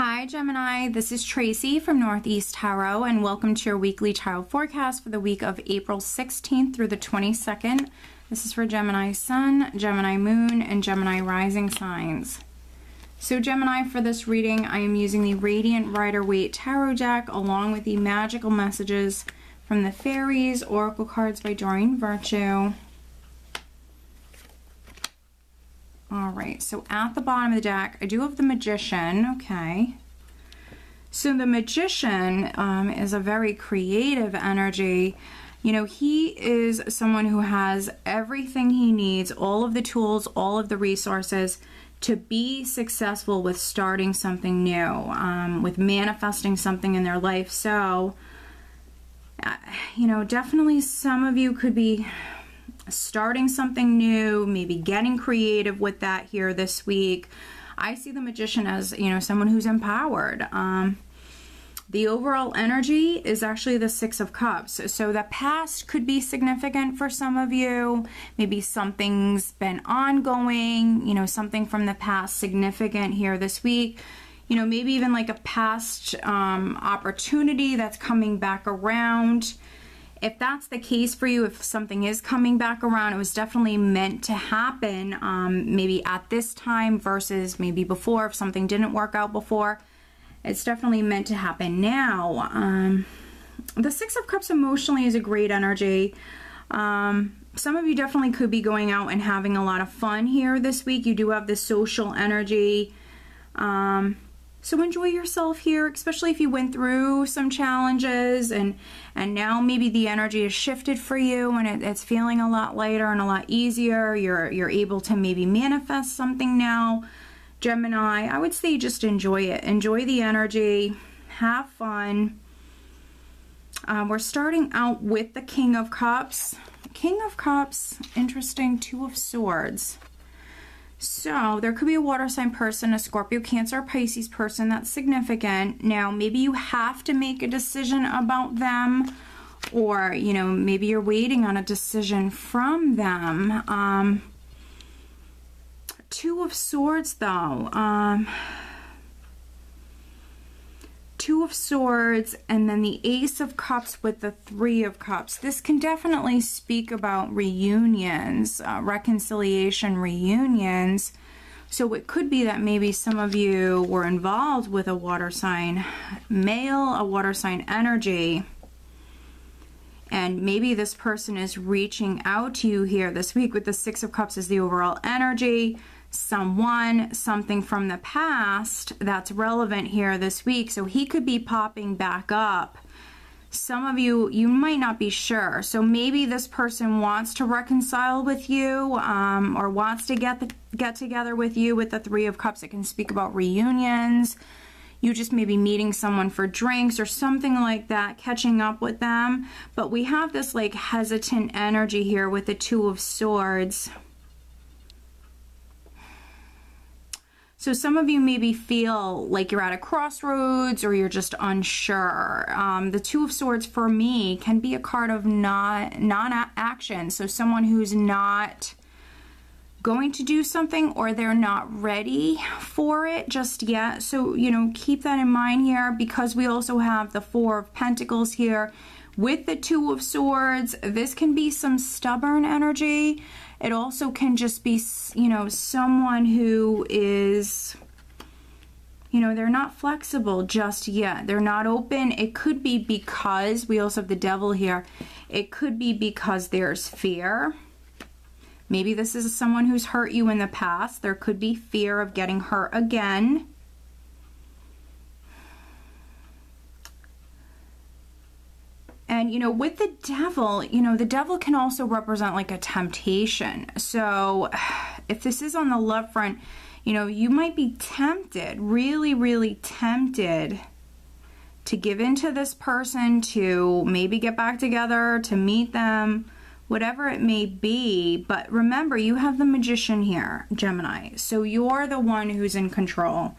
Hi Gemini, this is Tracy from Northeast Tarot and welcome to your weekly tarot forecast for the week of April 16th through the 22nd. This is for Gemini Sun, Gemini Moon, and Gemini Rising signs. So Gemini, for this reading, I am using the Radiant Rider-Waite Tarot deck along with the magical messages from the Fairies, Oracle cards by Doreen Virtue. Alright, so at the bottom of the deck, I do have the Magician, okay. So the Magician is a very creative energy. You know, he is someone who has everything he needs, all of the tools, all of the resources to be successful with starting something new, with manifesting something in their life. So, you know, definitely some of you could be starting something new, maybe getting creative with that here this week. I see the Magician as, you know, someone who's empowered. The overall energy is actually the Six of Cups. So the past could be significant for some of you. Maybe something's been ongoing, you know, something from the past significant here this week. You know, maybe even like a past opportunity that's coming back around. If that's the case for you, if something is coming back around, it was definitely meant to happen maybe at this time versus maybe before. If something didn't work out before, it's definitely meant to happen now. The Six of Cups emotionally is a great energy. Some of you definitely could be going out and having a lot of fun here this week. You do have the social energy. So enjoy yourself here, especially if you went through some challenges and now maybe the energy has shifted for you and it's feeling a lot lighter and a lot easier. You're able to maybe manifest something now. Gemini, I would say just enjoy it. Enjoy the energy. Have fun. We're starting out with the King of Cups. King of Cups, interesting, Two of Swords. So there could be a water sign person, a Scorpio, Cancer, or Pisces person. That's significant. Now, maybe you have to make a decision about them, or, you know, maybe you're waiting on a decision from them. Two of Swords, though. Two of Swords, and then the Ace of Cups with the Three of Cups. This can definitely speak about reunions, reconciliation reunions. So it could be that maybe some of you were involved with a water sign male, a water sign energy, and maybe this person is reaching out to you here this week with the Six of Cups as the overall energy. Someone, something from the past that's relevant here this week. So he could be popping back up. Some of you, you might not be sure. So maybe this person wants to reconcile with you or wants to get together with you with the Three of Cups. It can speak about reunions. You just may be meeting someone for drinks or something like that, catching up with them. But we have this like hesitant energy here with the Two of Swords. So some of you maybe feel like you're at a crossroads or you're just unsure. The Two of Swords for me can be a card of non-action. So someone who's not going to do something or they're not ready for it just yet. So, you know, keep that in mind here, because we also have the Four of Pentacles here with the Two of Swords. This can be some stubborn energy. It also can just be, you know, someone who is, you know, they're not flexible just yet. They're not open. It could be because, we also have the Devil here. It could be because there's fear. Maybe this is someone who's hurt you in the past. There could be fear of getting hurt again. And, you know, with the Devil, you know, the Devil can also represent like a temptation. So if this is on the love front, you know, you might be tempted, really, really tempted to give in to this person, to maybe get back together, to meet them, whatever it may be. But remember, you have the Magician here, Gemini. So you're the one who's in control.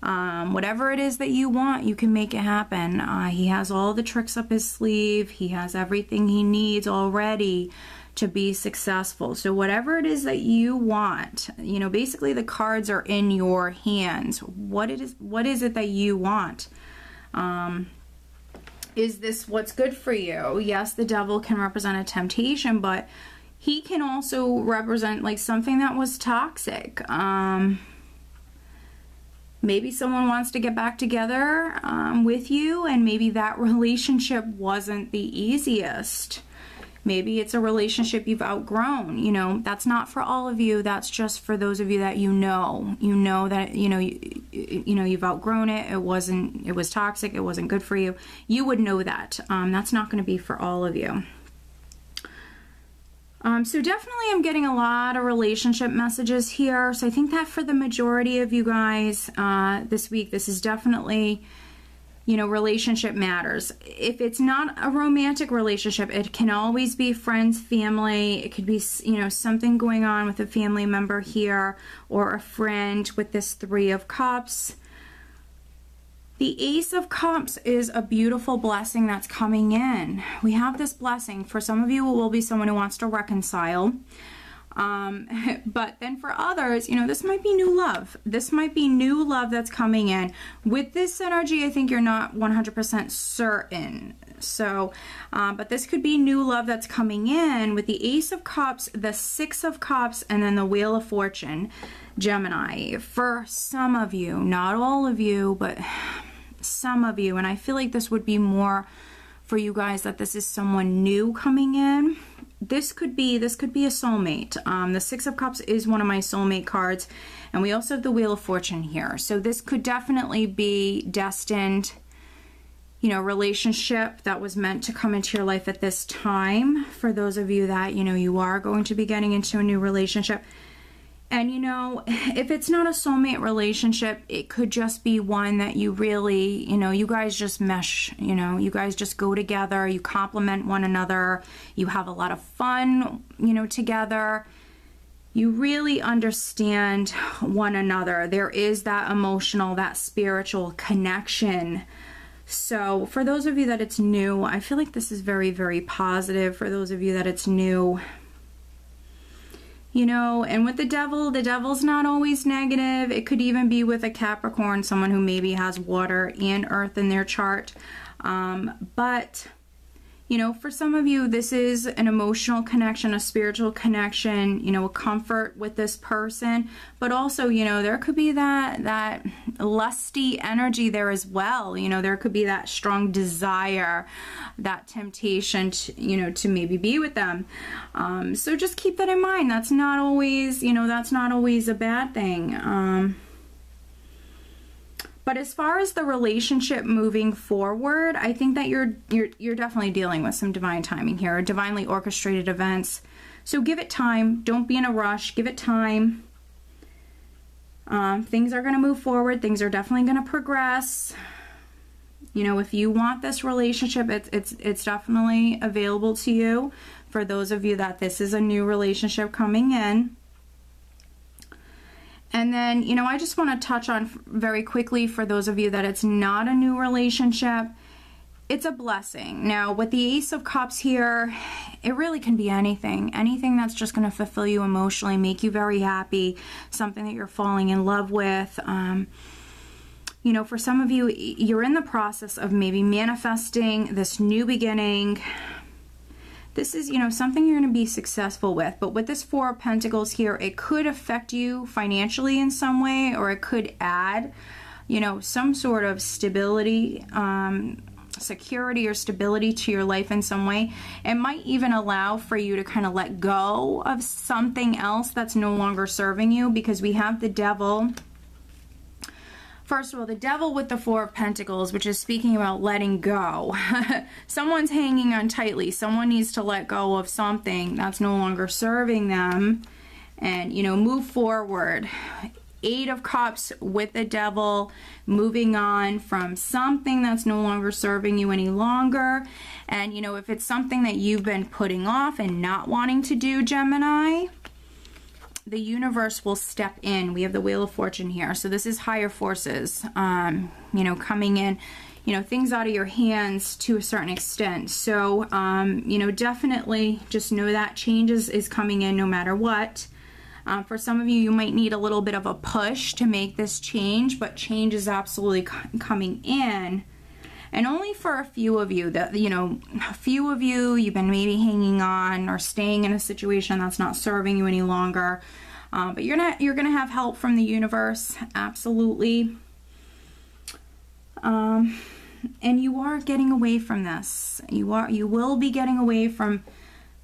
Whatever it is that you want, you can make it happen. He has all the tricks up his sleeve. He has everything he needs already to be successful. So whatever it is that you want, you know, basically the cards are in your hands. What is it that you want? Is this what's good for you? Yes, the devil can represent a temptation, but he can also represent like something that was toxic. Maybe someone wants to get back together with you, and maybe that relationship wasn't the easiest. Maybe it's a relationship you've outgrown. You know, that's not for all of you. That's just for those of you that you know that you've outgrown it. It was toxic. It wasn't good for you. You would know that. That's not going to be for all of you. So definitely I'm getting a lot of relationship messages here. So I think that for the majority of you guys this week, this is definitely, you know, relationship matters. If it's not a romantic relationship, it can always be friends, family. It could be, you know, something going on with a family member here or a friend with this Three of Cups. The Ace of Cups is a beautiful blessing that's coming in. We have this blessing. For some of you, it will be someone who wants to reconcile. But then for others, you know, this might be new love. This might be new love that's coming in. With this energy, I think you're not 100% certain. So, but this could be new love that's coming in with the Ace of Cups, the Six of Cups, and then the Wheel of Fortune, Gemini. For some of you, not all of you, but some of you, and I feel like this would be more for you guys, that this is someone new coming in. This could be a soulmate. The Six of Cups is one of my soulmate cards, and we also have the Wheel of Fortune here. So this could definitely be destined, you know, relationship that was meant to come into your life at this time. For those of you that, you know, you are going to be getting into a new relationship. And, you know, if it's not a soulmate relationship, it could just be one that you really, you know, you guys just mesh, you know, you guys just go together, you complement one another, you have a lot of fun, you know, together. You really understand one another. There is that emotional, that spiritual connection. So for those of you that it's new, I feel like this is very, very positive. For those of you that it's new, you know, and with the devil's not always negative. It could even be with a Capricorn, someone who maybe has water and earth in their chart. But, you know, for some of you, this is an emotional connection, a spiritual connection, you know, a comfort with this person. But also, you know, there could be that lusty energy there as well. You know, there could be that strong desire, that temptation to, you know, to maybe be with them. So just keep that in mind. That's not always, you know, that's not always a bad thing. But as far as the relationship moving forward, I think that you're definitely dealing with some divine timing here, divinely orchestrated events. So give it time. Don't be in a rush. Give it time. Things are going to move forward. Things are definitely going to progress. You know, if you want this relationship, it's definitely available to you. For those of you that this is a new relationship coming in. And then, you know, I just want to touch on very quickly for those of you that it's not a new relationship, it's a blessing. Now, with the Ace of Cups here, it really can be anything. Anything that's just going to fulfill you emotionally, make you very happy, something that you're falling in love with. You know, for some of you, you're in the process of maybe manifesting this new beginning. This is, you know, something you're going to be successful with. But with this Four of Pentacles here, it could affect you financially in some way, or it could add, you know, some sort of stability, security or stability to your life in some way. It might even allow for you to kind of let go of something else that's no longer serving you, because we have the Devil. First of all, the Devil with the Four of Pentacles, which is speaking about letting go. Someone's hanging on tightly. Someone needs to let go of something that's no longer serving them and, you know, move forward. Eight of Cups with the Devil, moving on from something that's no longer serving you any longer. And, you know, if it's something that you've been putting off and not wanting to do, Gemini, the universe will step in. We have the Wheel of Fortune here. So this is higher forces, you know, coming in. you know, things out of your hands to a certain extent. So, you know, definitely just know that change is coming in no matter what. For some of you, you might need a little bit of a push to make this change, but change is absolutely coming in. And only for a few of you, that, you know, a few of you, you've been maybe hanging on or staying in a situation that's not serving you any longer. But you're gonna have help from the universe, absolutely. And you are getting away from this. You will be getting away from,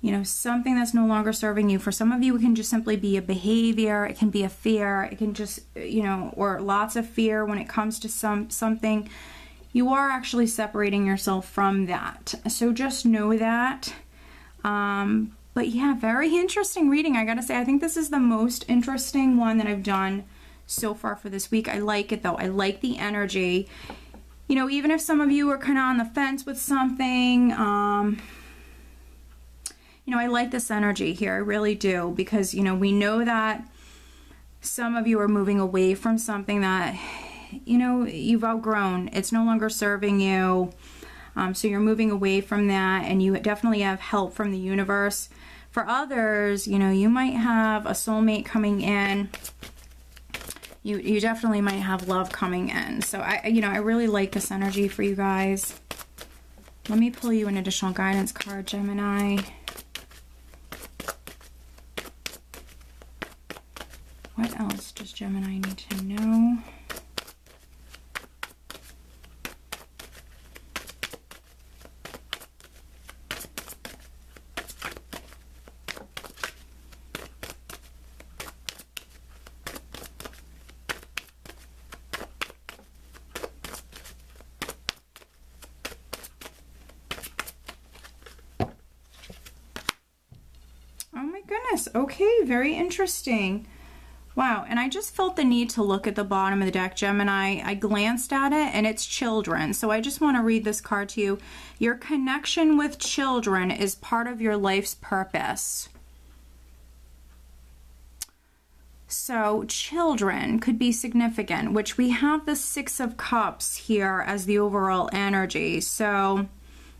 you know, something that's no longer serving you. For some of you, it can just simply be a behavior. It can be a fear. It can just, you know, or lots of fear when it comes to something. You are actually separating yourself from that. So just know that. But yeah, very interesting reading. I gotta say, I think this is the most interesting one that I've done so far for this week. I like it though. I like the energy. You know, even if some of you are kind of on the fence with something, you know, I like this energy here. I really do, because, you know, we know that some of you are moving away from something that, you know, you've outgrown. It's no longer serving you. So you're moving away from that, and you definitely have help from the universe. For others, you know, you might have a soulmate coming in. You definitely might have love coming in. So you know, I really like this energy for you guys. Let me pull you an additional guidance card, Gemini. What else does Gemini need to know? Okay, very interesting. Wow, and I just felt the need to look at the bottom of the deck, Gemini. I glanced at it, and it's children. So I just want to read this card to you. Your connection with children is part of your life's purpose. So children could be significant, which we have the Six of Cups here as the overall energy. So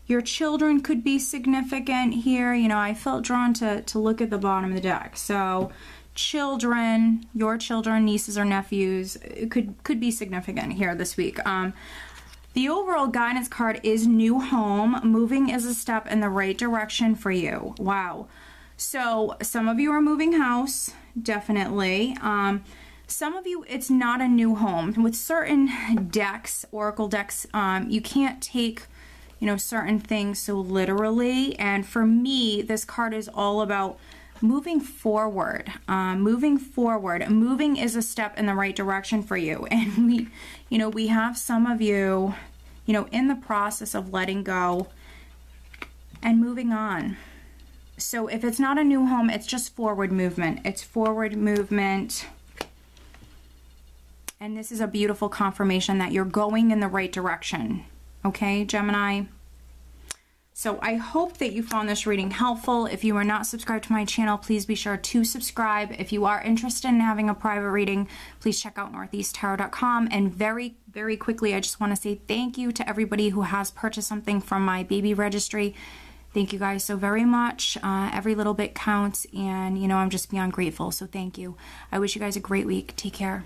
your children could be significant here. You know, I felt drawn to look at the bottom of the deck. So children, your children, nieces or nephews, could be significant here this week. The overall guidance card is new home. Moving is a step in the right direction for you. Wow. So some of you are moving house, definitely. Some of you, it's not a new home. With certain decks, oracle decks, you can't take, you know, certain things so literally. And for me, this card is all about moving forward. Moving is a step in the right direction for you. And we have some of you, you know, in the process of letting go and moving on. So if it's not a new home, it's just forward movement. It's forward movement. And this is a beautiful confirmation that you're going in the right direction. Okay, Gemini? So I hope that you found this reading helpful. If you are not subscribed to my channel, please be sure to subscribe. If you are interested in having a private reading, please check out northeasttarot.com. And very, very quickly, I just want to say thank you to everybody who has purchased something from my baby registry. Thank you guys so very much. Every little bit counts, and, you know, I'm just beyond grateful. So thank you. I wish you guys a great week. Take care.